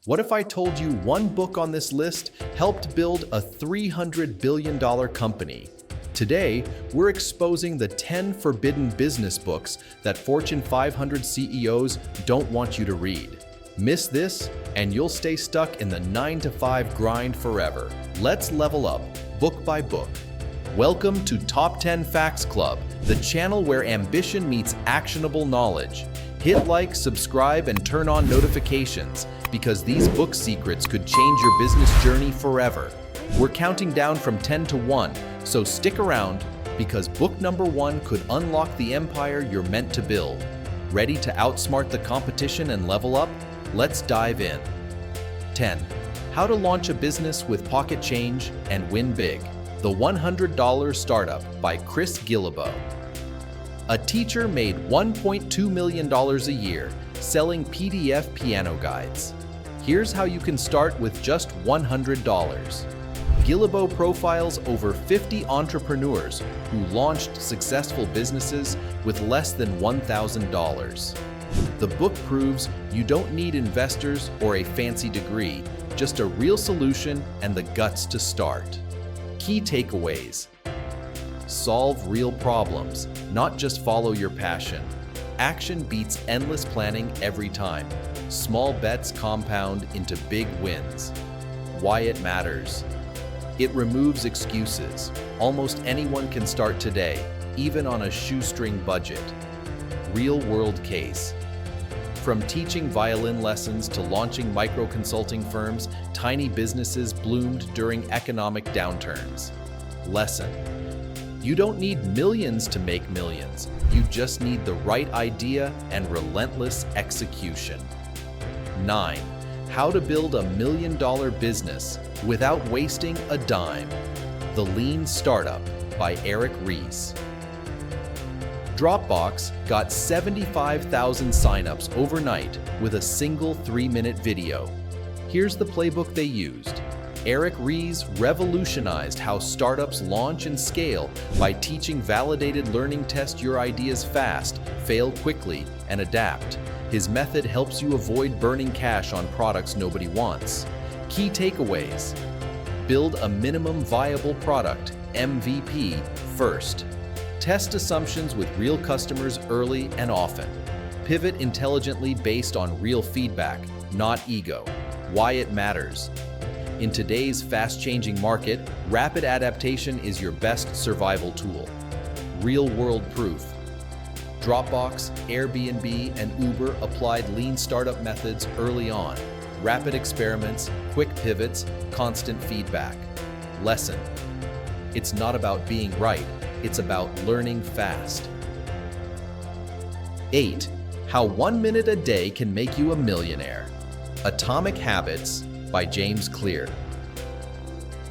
What if I told you one book on this list helped build a $300 billion company? Today, we're exposing the 10 forbidden business books that Fortune 500 CEOs don't want you to read. Miss this, and you'll stay stuck in the 9-to-5 grind forever. Let's level up, book by book. Welcome to Top 10 Facts Club, the channel where ambition meets actionable knowledge. Hit like, subscribe, and turn on notifications, because these book secrets could change your business journey forever. We're counting down from 10 to 1, so stick around, because book number 1 could unlock the empire you're meant to build. Ready to outsmart the competition and level up? Let's dive in. 10. How to launch a business with pocket change and win big. The $100 Startup by Chris Guillebeau. A teacher made $1.2 million a year selling PDF piano guides. Here's how you can start with just $100. Guillebeau profiles over 50 entrepreneurs who launched successful businesses with less than $1,000. The book proves you don't need investors or a fancy degree, just a real solution and the guts to start. Key takeaways. Solve real problems, not just follow your passion. Action beats endless planning every time. Small bets compound into big wins. Why it matters. It removes excuses. Almost anyone can start today, even on a shoestring budget. Real-world case. From teaching violin lessons to launching micro-consulting firms, tiny businesses bloomed during economic downturns. Lesson. You don't need millions to make millions. You just need the right idea and relentless execution. 9. How to build a $1 million business without wasting a dime. The Lean Startup by Eric Ries. Dropbox got 75,000 signups overnight with a single 3-minute video. Here's the playbook they used. Eric Ries revolutionized how startups launch and scale by teaching validated learning test your ideas fast, fail quickly, and adapt. His method helps you avoid burning cash on products nobody wants. Key takeaways. Build a minimum viable product, MVP, first. Test assumptions with real customers early and often. Pivot intelligently based on real feedback, not ego. Why it matters. In today's fast-changing market, rapid adaptation is your best survival tool. Real-world proof. Dropbox, Airbnb, and Uber applied lean startup methods early on. Rapid experiments, quick pivots, constant feedback. Lesson. It's not about being right, it's about learning fast. 8. How 1 minute a day can make you a millionaire. Atomic Habits by James Clear.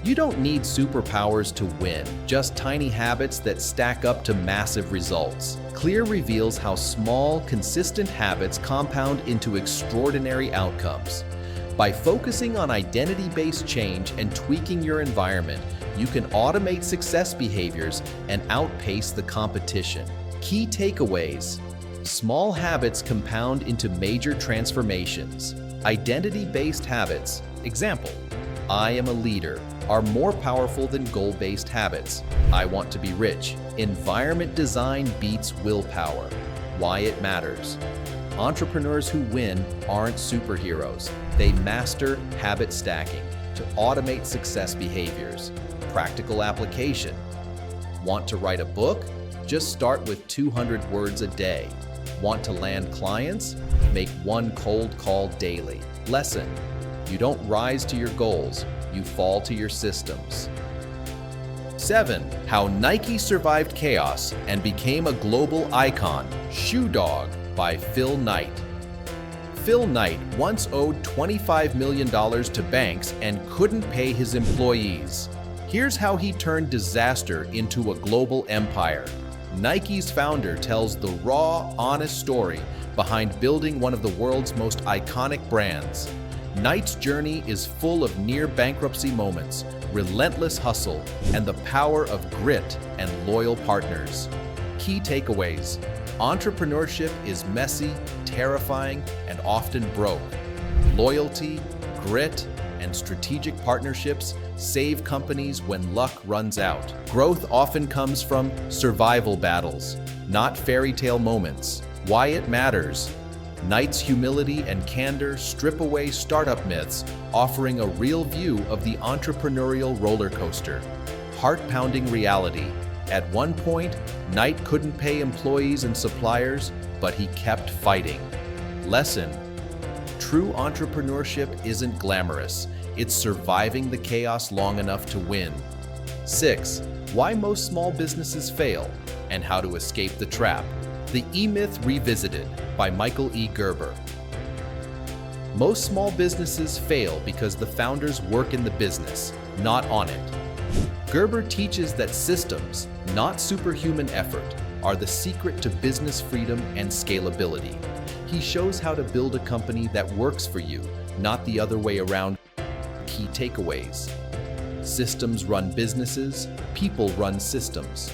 You don't need superpowers to win, just tiny habits that stack up to massive results. Clear reveals how small, consistent habits compound into extraordinary outcomes. By focusing on identity-based change and tweaking your environment, you can automate success behaviors and outpace the competition. Key takeaways. Small habits compound into major transformations. Identity-based habits, example, I am a leader, are more powerful than goal-based habits. I want to be rich. Environment design beats willpower. Why it matters. Entrepreneurs who win aren't superheroes. They master habit stacking to automate success behaviors. Practical application. Want to write a book? Just start with 200 words a day. Want to land clients? Make one cold call daily. Lesson. You don't rise to your goals, you fall to your systems. 7. How Nike survived chaos and became a global icon. Shoe Dog by Phil Knight. Phil Knight once owed $25 million to banks and couldn't pay his employees. Here's how he turned disaster into a global empire. Nike's founder tells the raw, honest story behind building one of the world's most iconic brands. Knight's journey is full of near-bankruptcy moments, relentless hustle, and the power of grit and loyal partners. Key takeaways. Entrepreneurship is messy, terrifying, and often broke. Loyalty, Grit and strategic partnerships save companies when luck runs out. Growth often comes from survival battles, not fairy tale moments. Why it matters. Knight's humility and candor strip away startup myths, offering a real view of the entrepreneurial roller coaster. Heart-pounding reality. At one point, Knight couldn't pay employees and suppliers, but he kept fighting. Lesson. True entrepreneurship isn't glamorous. It's surviving the chaos long enough to win. 6. Why most small businesses fail and how to escape the trap. The E-Myth Revisited by Michael E. Gerber. Most small businesses fail because the founders work in the business, not on it. Gerber teaches that systems, not superhuman effort, are the secret to business freedom and scalability. He shows how to build a company that works for you, not the other way around. Key takeaways. Systems run businesses, people run systems.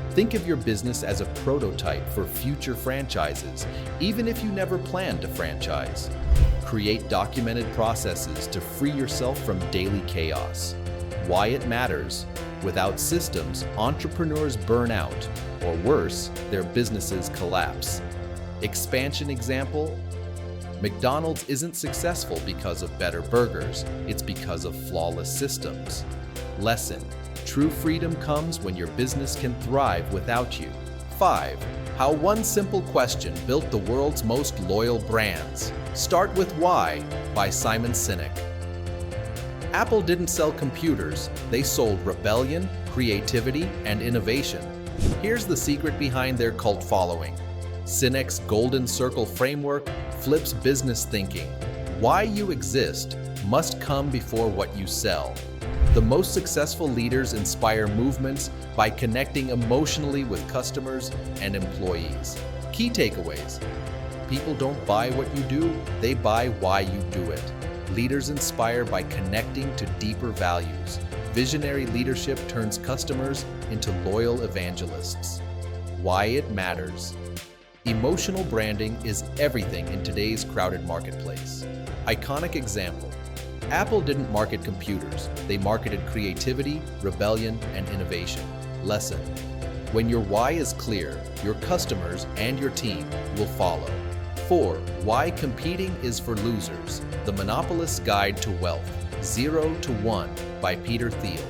Think of your business as a prototype for future franchises, even if you never plan to franchise. Create documented processes to free yourself from daily chaos. Why it matters. Without systems, entrepreneurs burn out, or worse, their businesses collapse. Expansion example. McDonald's isn't successful because of better burgers, it's because of flawless systems. Lesson. True freedom comes when your business can thrive without you. 5. How one simple question built the world's most loyal brands. Start with Why by Simon Sinek. Apple didn't sell computers, they sold rebellion, creativity, and innovation. Here's the secret behind their cult following. Sinek's Golden Circle framework flips business thinking. Why you exist must come before what you sell. The most successful leaders inspire movements by connecting emotionally with customers and employees. Key takeaways. People don't buy what you do, they buy why you do it. Leaders inspire by connecting to deeper values. Visionary leadership turns customers into loyal evangelists. Why it matters. Emotional branding is everything in today's crowded marketplace. Iconic example. Apple didn't market computers, they marketed creativity, rebellion, and innovation. Lesson. When your why is clear, your customers and your team will follow. 4. Why competing is for losers. The Monopolist's Guide to Wealth, 0 to 1 by Peter Thiel.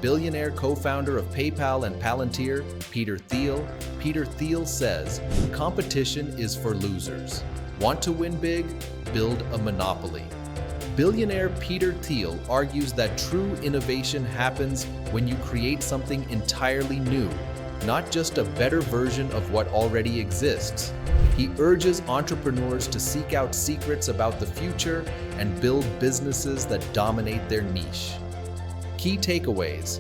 Billionaire co-founder of PayPal and Palantir, Peter Thiel says, competition is for losers. Want to win big? Build a monopoly. Billionaire Peter Thiel argues that true innovation happens when you create something entirely new, not just a better version of what already exists. He urges entrepreneurs to seek out secrets about the future and build businesses that dominate their niche. Key takeaways.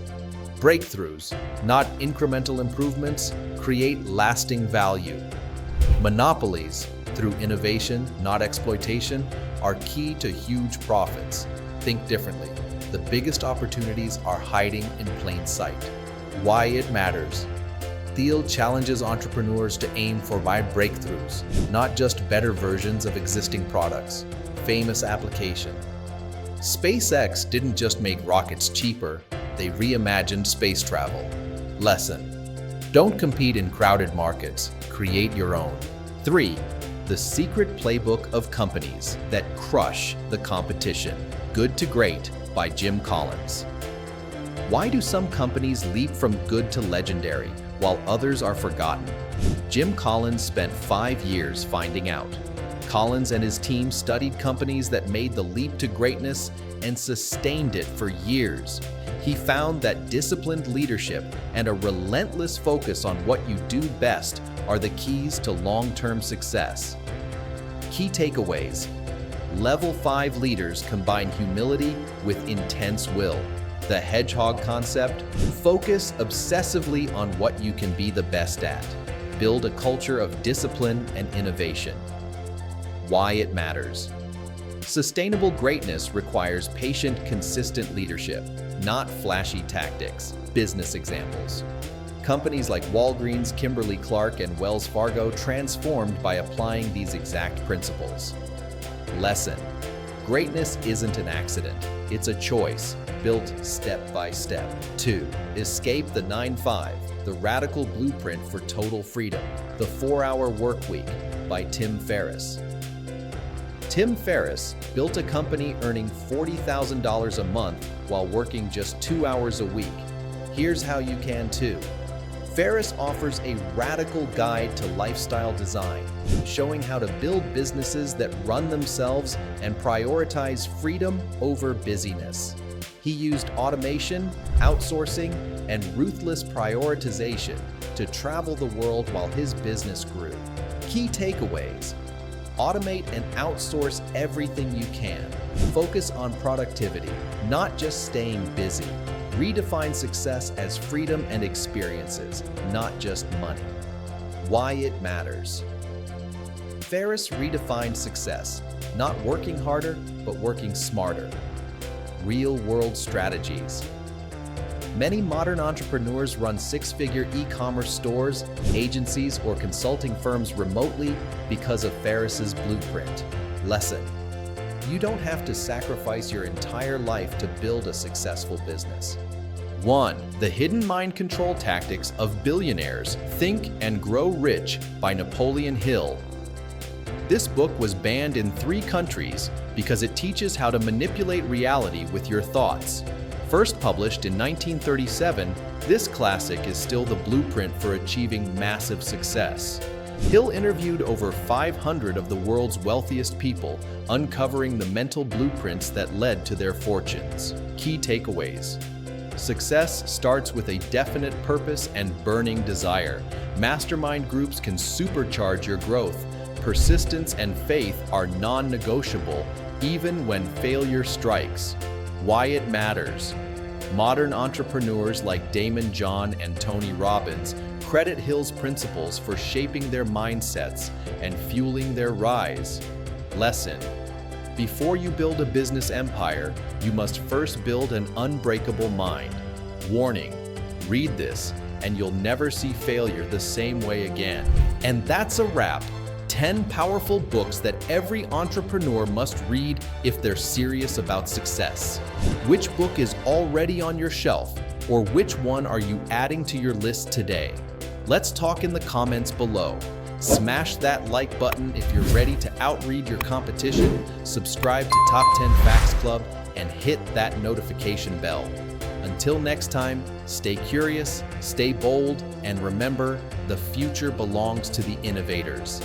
Breakthroughs, not incremental improvements, create lasting value. Monopolies, through innovation, not exploitation, are key to huge profits. Think differently. The biggest opportunities are hiding in plain sight. Why it matters. Thiel challenges entrepreneurs to aim for wide breakthroughs, not just better versions of existing products. Famous application. SpaceX didn't just make rockets cheaper, they reimagined space travel. Lesson. Don't compete in crowded markets, create your own. 3. The secret playbook of companies that crush the competition. Good to Great by Jim Collins. Why do some companies leap from good to legendary while others are forgotten? Jim Collins spent 5 years finding out. Collins and his team studied companies that made the leap to greatness and sustained it for years. He found that disciplined leadership and a relentless focus on what you do best are the keys to long-term success. Key takeaways. Level 5 leaders combine humility with intense will. The hedgehog concept. Focus obsessively on what you can be the best at. Build a culture of discipline and innovation. Why it matters. Sustainable greatness requires patient, consistent leadership, not flashy tactics. Business examples. Companies like Walgreens, Kimberly-Clark, and Wells Fargo transformed by applying these exact principles. Lesson. Greatness isn't an accident, it's a choice, built step by step. 2. Escape the 9-5, the radical blueprint for total freedom. The 4-Hour Workweek by Tim Ferriss. Tim Ferriss built a company earning $40,000 a month while working just 2 hours a week. Here's how you can too. Ferriss offers a radical guide to lifestyle design, showing how to build businesses that run themselves and prioritize freedom over busyness. He used automation, outsourcing, and ruthless prioritization to travel the world while his business grew. Key takeaways: automate and outsource everything you can. Focus on productivity, not just staying busy. Redefine success as freedom and experiences, not just money. Why it matters. Ferriss redefined success, not working harder, but working smarter. Real-world strategies. Many modern entrepreneurs run six-figure e-commerce stores, agencies, or consulting firms remotely because of Ferriss's blueprint. Lesson: you don't have to sacrifice your entire life to build a successful business. 1. The Hidden Mind Control Tactics of Billionaires, Think and Grow Rich by Napoleon Hill. This book was banned in 3 countries because it teaches how to manipulate reality with your thoughts. First published in 1937, this classic is still the blueprint for achieving massive success. Hill interviewed over 500 of the world's wealthiest people, uncovering the mental blueprints that led to their fortunes. Key takeaways. Success starts with a definite purpose and burning desire. Mastermind groups can supercharge your growth. Persistence and faith are non-negotiable, even when failure strikes. Why it matters. Modern entrepreneurs like Damon John and Tony Robbins credit Hill's principles for shaping their mindsets and fueling their rise. Lesson: before you build a business empire, you must first build an unbreakable mind. Warning: read this, and you'll never see failure the same way again. And that's a wrap. 10 powerful books that every entrepreneur must read if they're serious about success. Which book is already on your shelf, or which one are you adding to your list today? Let's talk in the comments below. Smash that like button if you're ready to outread your competition, subscribe to Top 10 Facts Club, and hit that notification bell. Until next time, stay curious, stay bold, and remember, the future belongs to the innovators.